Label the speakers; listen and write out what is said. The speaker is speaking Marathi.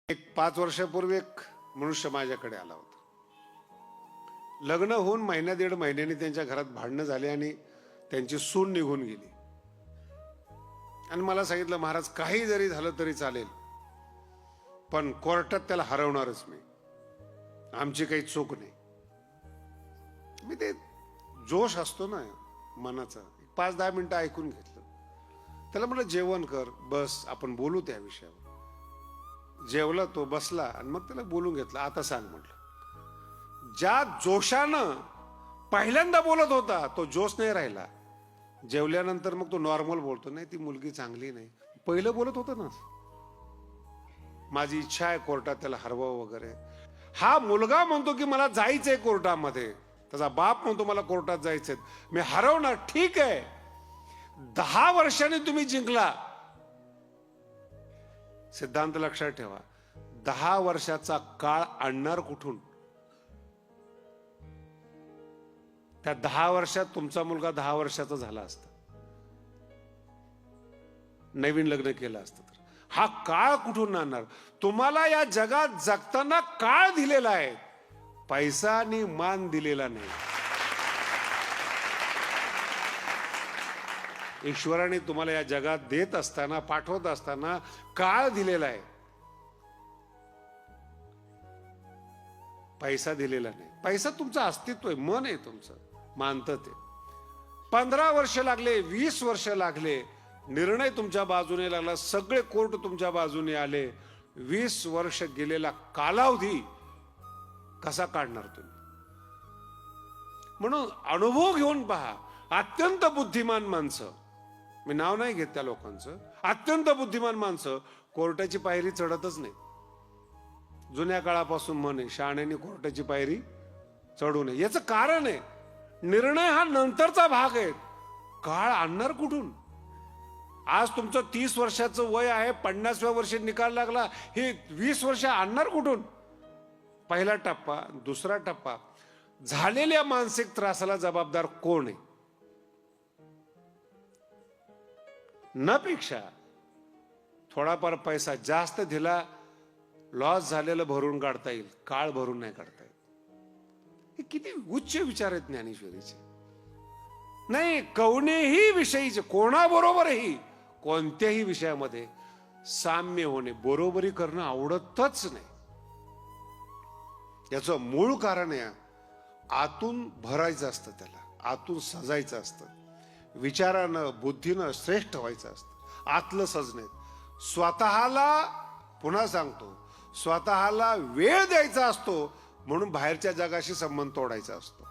Speaker 1: एक 5 वर्षापूर्वी एक मनुष्य माझ्याकडे आला होता. लग्न होऊन महिना दीड महिन्याने त्यांच्या घरात भांडणं झाले आणि त्यांची सून निघून गेली. आणि मला सांगितलं, महाराज काही जरी झालं तरी चालेल, पण कोर्टात त्याला हरवणारच मी, आमची काही चूक नाही. मी ते जोश असतो ना मनाचा, 5-10 मिनिटं ऐकून घेतलं. त्याला म्हटलं जेवण कर, बस आपण बोलू त्या विषयावर. जेवला, तो बसला आणि मग त्याला बोलून घेतलं. आता सांग म्हटलं, ज्या जोशानं पहिल्यांदा बोलत होता तो जोश नाही राहिला. जेवल्यानंतर मग तो नॉर्मल बोलतो, नाही ती मुलगी चांगली नाही. पहिलं बोलत होता ना, माझी इच्छा आहे कोर्टात त्याला हरवावं वगैरे. हा मुलगा म्हणतो की मला जायचंय कोर्टामध्ये, त्याचा बाप म्हणतो मला कोर्टात जायचंय, मी हरवणार. ठीक आहे, 10 वर्षांनी तुम्ही जिंकला. सिद्धांत लक्षात ठेवा, 10 वर्षाचा काळ आणणार कुठून? त्या 10 वर्षात तुमचा मुलगा 10 वर्षाचा झाला असता, नवीन लग्न केलं असतं तर. हा काळ कुठून आणणार? तुम्हाला या जगात जगताना काळ दिलेला आहे, पैसा आणि मान दिलेला नाही. ईश्वराने तुम्हाला या जगात देत असताना, पाठवत असताना काळ दिलेला आहे, पैसा दिलेला नाही. पैसा तुमचं अस्तित्व आहे, मन आहे तुमचं, मानतं ते. 15 वर्ष लागले, 20 वर्ष लागले, निर्णय तुमच्या बाजूने लागला, सगळे कोर्ट तुमच्या बाजूने आले. 20 वर्ष गेलेला कालावधी कसा काढणार तुम्ही? म्हणून अनुभव घेऊन पहा. अत्यंत बुद्धिमान माणसं, मी नाव नाही घेत त्या लोकांचं, अत्यंत बुद्धिमान माणसं कोर्टाची पायरी चढतच नाही. जुन्या काळापासून म्हणे, शहाण्याने कोर्टाची पायरी चढू नये. याचं कारण आहे, निर्णय हा नंतरचा भाग आहे, काळ आणणार कुठून? आज तुमचं 30 वर्षाचं वय आहे, 50व्या वर्षी निकाल लागला, हे 20 वर्ष आणणार कुठून? पहिला टप्पा. दुसरा टप्पा, झालेल्या मानसिक त्रासाला जबाबदार कोण आहे? नपेक्षा थोडाफार पैसा जास्त दिला, लॉस झालेलं भरून काढता येईल, काळ भरून नाही काढता येईल. हे किती उच्च विचार आहेत ज्ञानेश्वरीचे. नाही, कोणीही विषयीचे, कोणाबरोबरही कोणत्याही विषयामध्ये साम्य होणे, बरोबरी करणं आवडतच नाही. याचं मूळ कारण आहे, आतून भरायचं असतं, त्याला आतून सजायचं असतं, विचारानं बुद्धीनं श्रेष्ठ व्हायचं असतं, आतलं सजणे. स्वतःला, पुन्हा सांगतो, स्वतःला वेळ द्यायचा असतो, म्हणून बाहेरच्या जगाशी संबंध तोडायचा असतो.